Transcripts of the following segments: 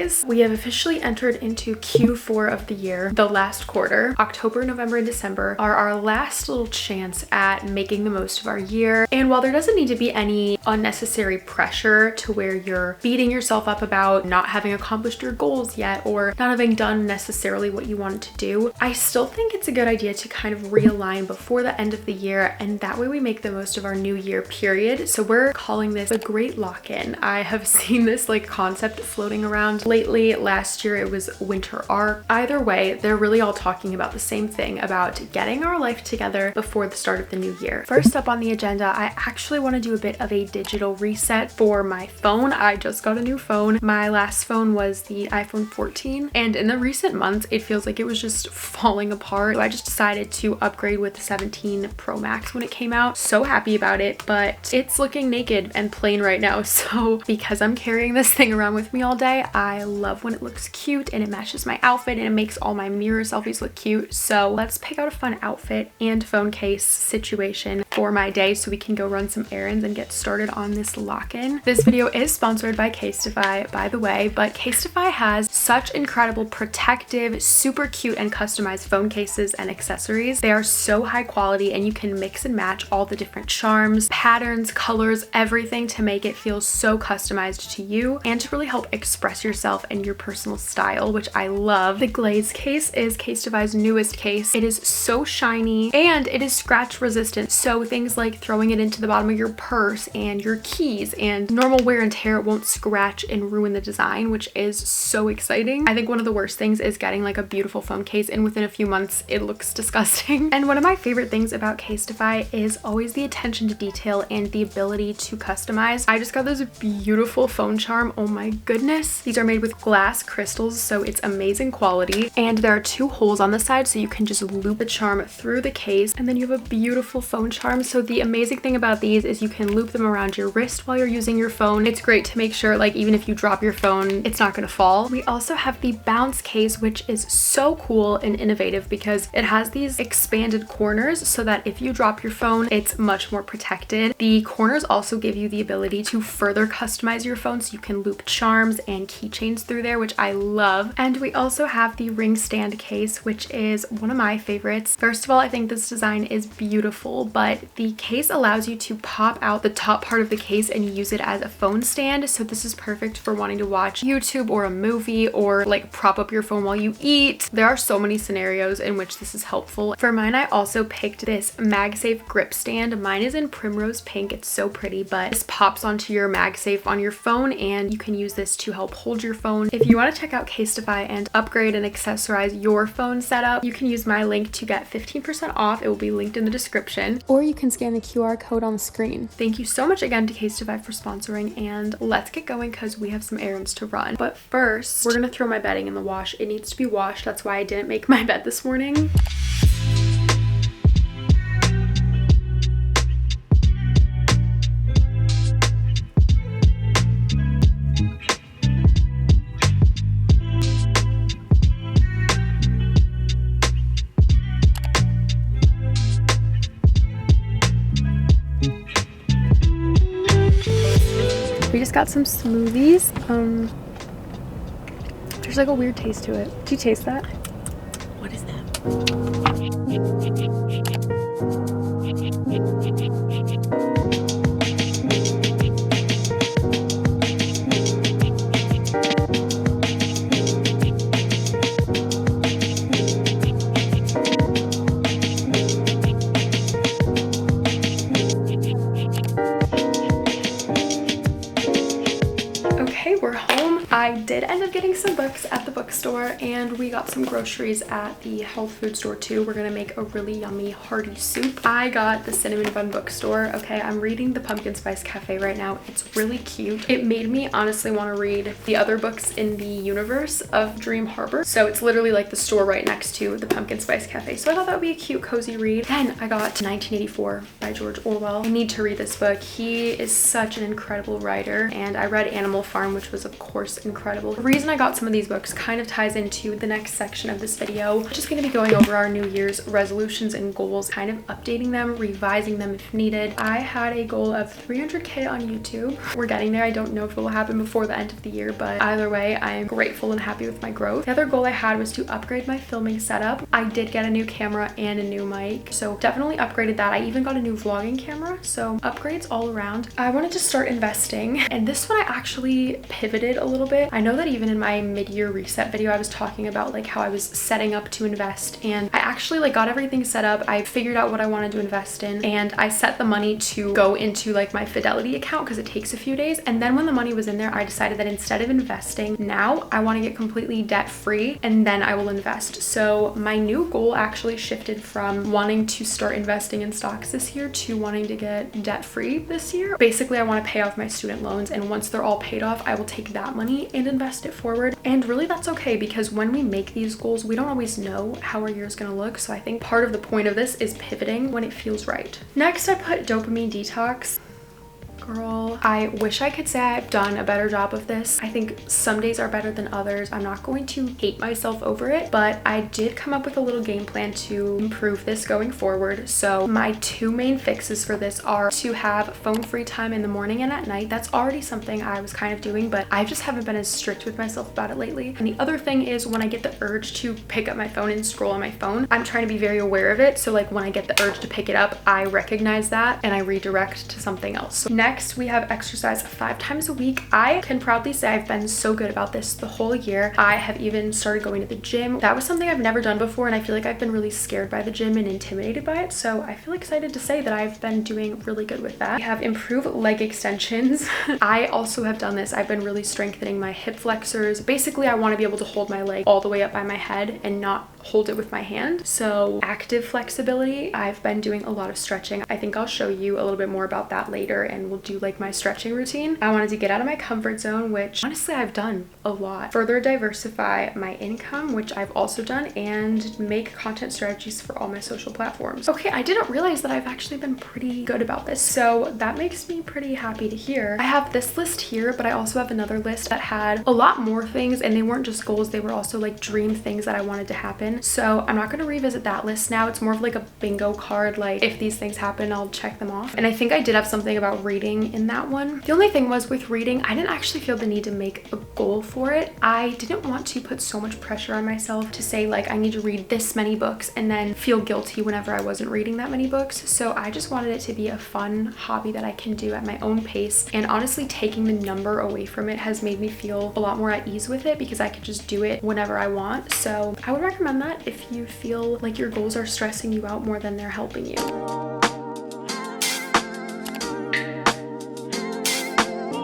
guys. We have officially entered into Q4 of the year, the last quarter. October, November, and December are our last little chance at making the most of our year. And while there doesn't need to be any unnecessary pressure to where you're beating yourself up about not having accomplished your goals yet or not having done necessarily what you wanted to do, I still think it's a good idea to kind of realign before the end of the year, and that way we make the most of our new year period. So we're calling this a great lock-in. I have seen this like concept floating around lately. Last year it was winter arc. Either way, they're really all talking about the same thing, about getting our life together before the start of the new year. First up on the agenda, I actually want to do a bit of a digital reset for my phone. I just got a new phone. My last phone was the iPhone 14, and in the recent months it feels like it was just falling apart. So I just decided to upgrade with the 17 Pro Max when it came out. So happy about it, but it's looking naked and plain right now. So because I'm carrying this thing around with me all day, I love when it looks cute and it matches my outfit and it makes all my mirror selfies look cute. So let's pick out a fun outfit and phone case situation for my day so we can go run some errands and get started on this lock-in. This video is sponsored by CASETiFY, by the way, but CASETiFY has such incredible protective, super cute and customized phone cases and accessories. They are so high quality and you can mix and match all the different charms, patterns, colors, everything to make it feel so customized to you and to really help express yourself and your personal style, which I love. The glaze case is CASETiFY's newest case. It is so shiny and it is scratch resistant, so things like throwing it into the bottom of your purse and your keys and normal wear and tear won't scratch and ruin the design, which is so exciting. I think one of the worst things is getting like a beautiful phone case and within a few months it looks disgusting. And one of my favorite things about CASETiFY is always the attention to detail and the ability to customize. I just got this beautiful phone charm. Oh my goodness. These are made with glass crystals, so it's amazing quality. And there are two holes on the side so you can just loop the charm through the case and then you have a beautiful phone charm. So the amazing thing about these is you can loop them around your wrist while you're using your phone. It's great to make sure like even if you drop your phone, it's not gonna fall. We also have the bounce case, which is so cool and innovative because it has these expanded corners so that if you drop your phone, it's much more protected. The corners also give you the ability to further customize your phone so you can loop charms and keychains through there, which I love. And we also have the ring stand case, which is one of my favorites. First of all, I think this design is beautiful, but the case allows you to pop out the top part of the case and use it as a phone stand. So this is perfect for wanting to watch YouTube or a movie or like prop up your phone while you eat. There are so many scenarios in which this is helpful. For mine, I also picked this MagSafe grip stand. Mine is in primrose pink. It's so pretty, but this pops onto your MagSafe on your phone and you can use this to help hold your phone. If you want to check out CASETiFY and upgrade and accessorize your phone setup, you can use my link to get 15% off. It will be linked in the description, or you can scan the QR code on the screen. Thank you so much again to CASETiFY for sponsoring, and let's get going because we have some errands to run. But first, we're gonna throw my bedding in the wash. It needs to be washed. That's why I didn't make my bed this morning. We just got some smoothies. There's like a weird taste to it. Do you taste that? What is that? Okay, we're home. I did end up getting some books at the bookstore and we got some groceries at the health food store too. We're gonna make a really yummy hearty soup. I got the Cinnamon Bun bookstore. Okay, I'm reading the Pumpkin Spice Cafe right now. It's really cute. It made me honestly want to read the other books in the universe of Dream Harbor. So it's literally like the store right next to the Pumpkin Spice Cafe. So I thought that would be a cute, cozy read. Then I got 1984 by George Orwell. I need to read this book. He is such an incredible writer, and I read Animal Farm, which was of course incredible. The reason I got some of these books kind of ties into the next section of this video, which is going to be going over our New Year's resolutions and goals, kind of updating them, revising them if needed. I had a goal of 300K on YouTube. We're getting there. I don't know if it will happen before the end of the year, but either way, I am grateful and happy with my growth. The other goal I had was to upgrade my filming setup. I did get a new camera and a new mic, so definitely upgraded that. I even got a new vlogging camera, so upgrades all around. I wanted to start investing, and this one I actually pivoted a little bit. I know that even in my mid-year reset video, I was talking about like how I was setting up to invest, and I actually like got everything set up. I figured out what I wanted to invest in, and I set the money to go into like my Fidelity account because it takes a few days. And then when the money was in there, I decided that instead of investing now, I want to get completely debt free, and then I will invest. So my new goal actually shifted from wanting to start investing in stocks this year to wanting to get debt free this year. Basically, I want to pay off my student loans, and once they're all paid off, I will take that money and invest it forward. And really that's okay, because when we make these goals, we don't always know how our year is going to look. So I think part of the point of this is pivoting when it feels right. Next, I put dopamine detox. Girl, I wish I could say I've done a better job of this. I think some days are better than others. I'm not going to hate myself over it, but I did come up with a little game plan to improve this going forward. So my two main fixes for this are to have phone free time in the morning and at night. That's already something I was kind of doing, but I just haven't been as strict with myself about it lately. And the other thing is when I get the urge to pick up my phone and scroll on my phone, I'm trying to be very aware of it. So like when I get the urge to pick it up, I recognize that and I redirect to something else. So next, we have exercise 5 times a week. I can proudly say I've been so good about this the whole year. I have even started going to the gym. That was something I've never done before, and I feel like I've been really scared by the gym and intimidated by it. So I feel excited to say that I've been doing really good with that. We have improved leg extensions. I also have done this. I've been really strengthening my hip flexors. Basically, I want to be able to hold my leg all the way up by my head and not hold it with my hand. So active flexibility. I've been doing a lot of stretching. I think I'll show you a little bit more about that later, and we'll do like my stretching routine. I wanted to get out of my comfort zone, which honestly I've done a lot. Further diversify my income, which I've also done, and make content strategies for all my social platforms. Okay, I didn't realize that I've actually been pretty good about this, so that makes me pretty happy to hear. I have this list here, but I also have another list that had a lot more things, and they weren't just goals, they were also like dream things that I wanted to happen. So I'm not going to revisit that list now. It's more of like a bingo card, like if these things happen, I'll check them off. And I think I did have something about reading in that one. The only thing was with reading, I didn't actually feel the need to make a goal for it. I didn't want to put so much pressure on myself to say like I need to read this many books and then feel guilty whenever I wasn't reading that many books. So I just wanted it to be a fun hobby that I can do at my own pace. And honestly, taking the number away from it has made me feel a lot more at ease with it, because I could just do it whenever I want. So I would recommend that if you feel like your goals are stressing you out more than they're helping you.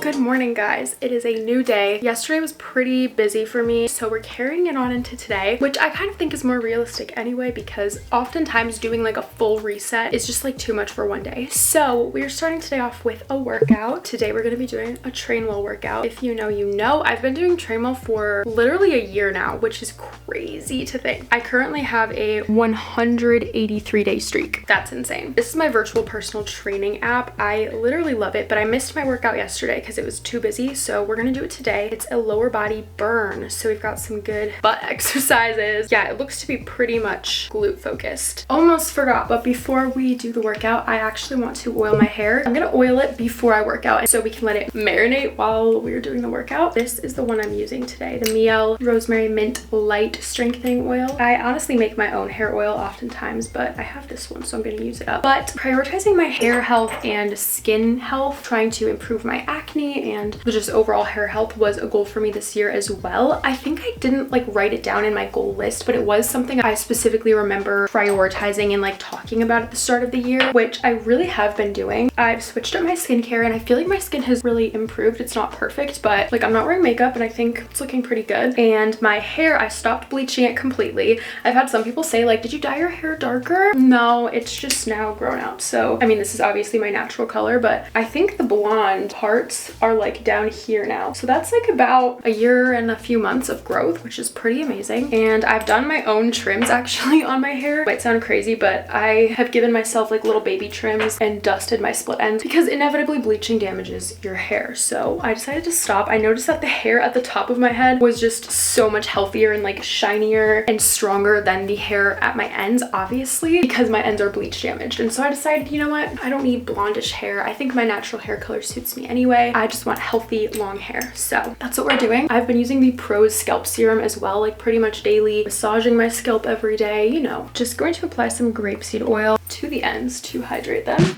Good morning, guys. It is a new day. Yesterday was pretty busy for me, so we're carrying it on into today, which I kind of think is more realistic anyway, because oftentimes doing like a full reset is just like too much for one day. So we're starting today off with a workout. Today we're going to be doing a train wheel workout. If you know, you know. I've been doing train wheel for literally a year now, which is crazy to think. I currently have a 183-day streak. That's insane. This is my virtual personal training app. I literally love it, but I missed my workout yesterday because it was too busy, so we're gonna do it today. It's a lower body burn, so we've got some good butt exercises. Yeah, it looks to be pretty much glute focused. Almost forgot, but before we do the workout, I actually want to oil my hair. I'm gonna oil it before I work out so we can let it marinate while we're doing the workout. This is the one I'm using today, the Miel Rosemary Mint Light Strengthening Oil. I honestly make my own hair oil oftentimes, but I have this one, so I'm gonna use it up. But prioritizing my hair health and skin health, trying to improve my acne and just overall hair health was a goal for me this year as well. I think I didn't like write it down in my goal list, but it was something I specifically remember prioritizing and like talking about at the start of the year, which I really have been doing. I've switched up my skincare and I feel like my skin has really improved. It's not perfect, but like I'm not wearing makeup and I think it's looking pretty good. And my hair, I stopped bleaching it completely. I've had some people say like, did you dye your hair darker? No, it's just now grown out. So I mean, this is obviously my natural color, but I think the blonde parts are like down here now. So that's like about a year and a few months of growth, which is pretty amazing. And I've done my own trims actually on my hair. It might sound crazy, but I have given myself like little baby trims and dusted my split ends because inevitably bleaching damages your hair. So I decided to stop. I noticed that the hair at the top of my head was just so much healthier and like shinier and stronger than the hair at my ends, obviously, because my ends are bleach damaged. And so I decided, you know what? I don't need blondish hair. I think my natural hair color suits me anyway. I just want healthy long hair. So that's what we're doing. I've been using the Prose scalp serum as well, like pretty much daily, massaging my scalp every day, you know, just going to apply some grapeseed oil to the ends to hydrate them.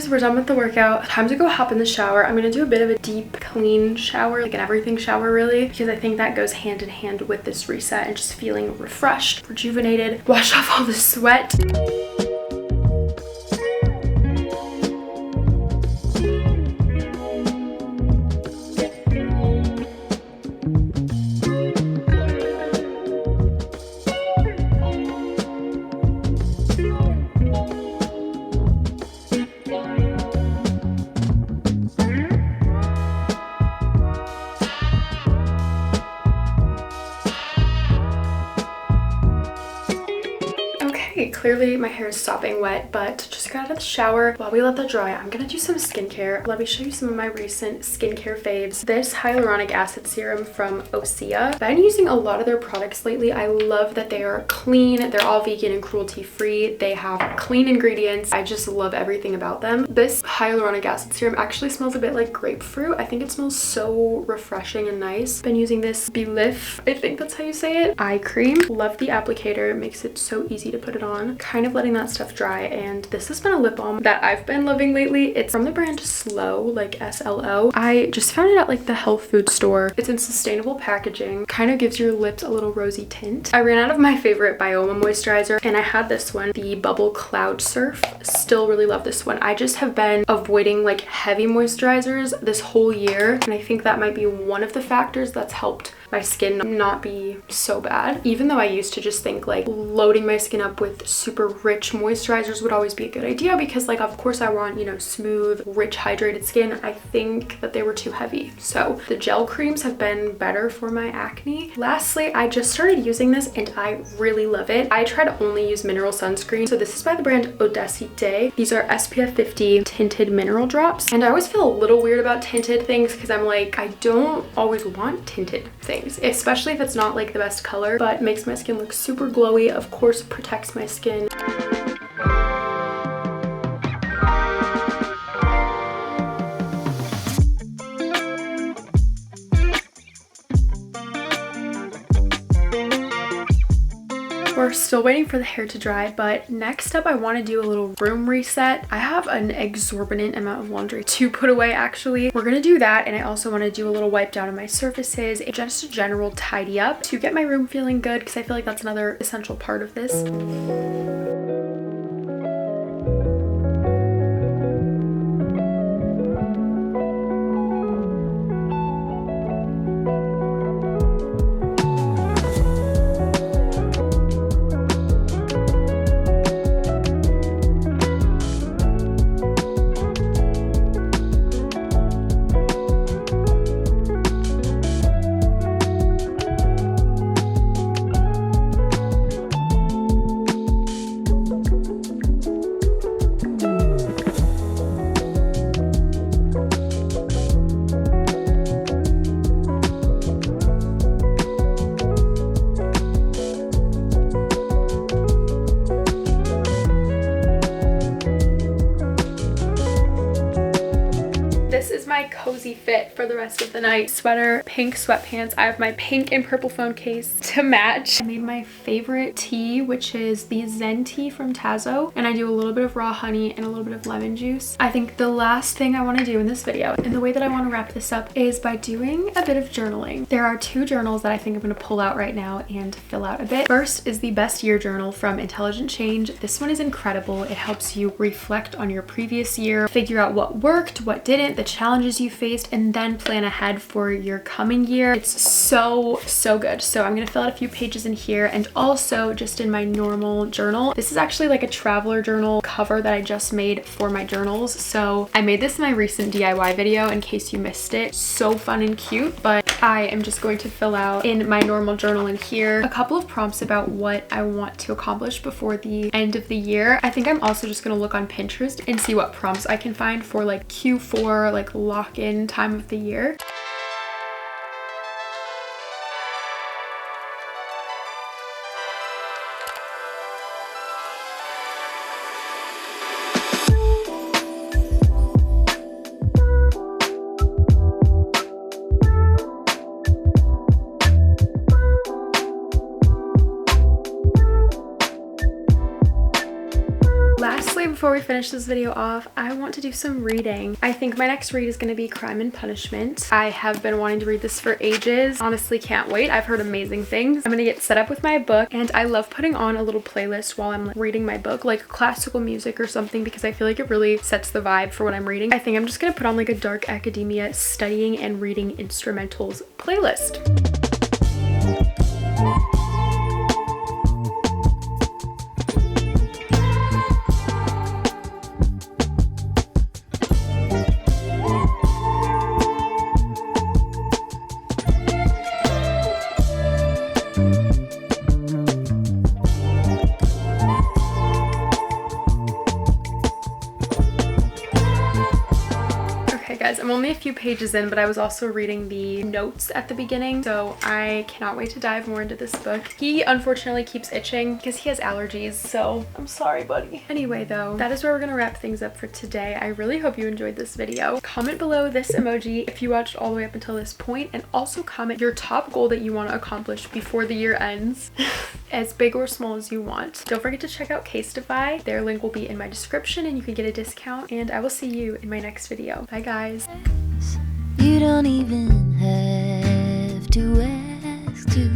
We're done with the workout. Time to go hop in the shower. I'm gonna do a bit of a deep clean shower, like an everything shower really, because I think that goes hand in hand with this reset and just feeling refreshed, rejuvenated, wash off all the sweat. Clearly my hair is sopping wet, but just got out of the shower. While we let that dry, I'm gonna do some skincare. Let me show you some of my recent skincare faves. This hyaluronic acid serum from Osea. I've been using a lot of their products lately. I love that they are clean. They're all vegan and cruelty free. They have clean ingredients. I just love everything about them. This hyaluronic acid serum actually smells a bit like grapefruit. I think it smells so refreshing and nice. Been using this Belif, I think that's how you say it, eye cream. Love the applicator. It makes it so easy to put it on. Kind of letting that stuff dry. And this has been a lip balm that I've been loving lately. It's from the brand Slow, like SLO. I just found it at like the health food store. It's in sustainable packaging. Kind of gives your lips a little rosy tint. I ran out of my favorite Bioma moisturizer and I had this one, the Bubble Cloud Surf. Still really love this one. I just have been avoiding like heavy moisturizers this whole year, and I think that might be one of the factors that's helped my skin not be so bad. Even though I used to just think like loading my skin up with super rich moisturizers would always be a good idea because like of course I want, you know, smooth, rich, hydrated skin. I think that they were too heavy. So the gel creams have been better for my acne. Lastly, I just started using this and I really love it. I try to only use mineral sunscreen. So this is by the brand Audacité. These are SPF 50 tinted mineral drops. And I always feel a little weird about tinted things because I'm like, I don't always want tinted things, especially if it's not like the best color, but makes my skin look super glowy. Of course, protects my skin. We're still waiting for the hair to dry, but next up I want to do a little room reset. I have an exorbitant amount of laundry to put away actually. We're gonna do that, and I also want to do a little wipe down of my surfaces, just a general tidy up to get my room feeling good because I feel like that's another essential part of this. cozy fit for the rest of the night. Sweater, pink sweatpants. I have my pink and purple phone case to match. I made my favorite tea, which is the Zen tea from Tazo, and I do a little bit of raw honey and a little bit of lemon juice. I think the last thing I want to do in this video, and the way that I want to wrap this up, is by doing a bit of journaling. There are two journals that I think I'm going to pull out right now and fill out a bit. First is the Best Year Journal from Intelligent Change. This one is incredible. It helps you reflect on your previous year, figure out what worked, what didn't, the challenges you faced, and then plan ahead for your coming year. It's so good. So I'm going to fill out a few pages in here, and also just in my normal journal. This is actually like a traveler journal cover that I just made for my journals. So I made this in my recent DIY video in case you missed it. So fun and cute, but I am just going to fill out in my normal journal in here a couple of prompts about what I want to accomplish before the end of the year. I think I'm also just going to look on Pinterest and see what prompts I can find for like Q4, like lock-in time of the year. Lastly, before we finish this video off, I want to do some reading. I think my next read is going to be Crime and Punishment. I have been wanting to read this for ages. Honestly, can't wait. I've heard amazing things. I'm going to get set up with my book, and I love putting on a little playlist while I'm reading my book, like classical music or something, because I feel like it really sets the vibe for what I'm reading. I think I'm just going to put on like a dark academia studying and reading instrumentals playlist. Guys, I'm only a few pages in, but I was also reading the notes at the beginning, so I cannot wait to dive more into this book. He unfortunately keeps itching because he has allergies, so I'm sorry, buddy. Anyway, though, that is where we're gonna wrap things up for today. I really hope you enjoyed this video. Comment below this emoji if you watched all the way up until this point, and also comment your top goal that you want to accomplish before the year ends, as big or small as you want. Don't forget to check out CASETiFY. Their link will be in my description, and you can get a discount, and I will see you in my next video. Bye, guys. You don't even have to ask to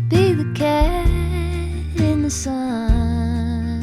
be the cat in the sun.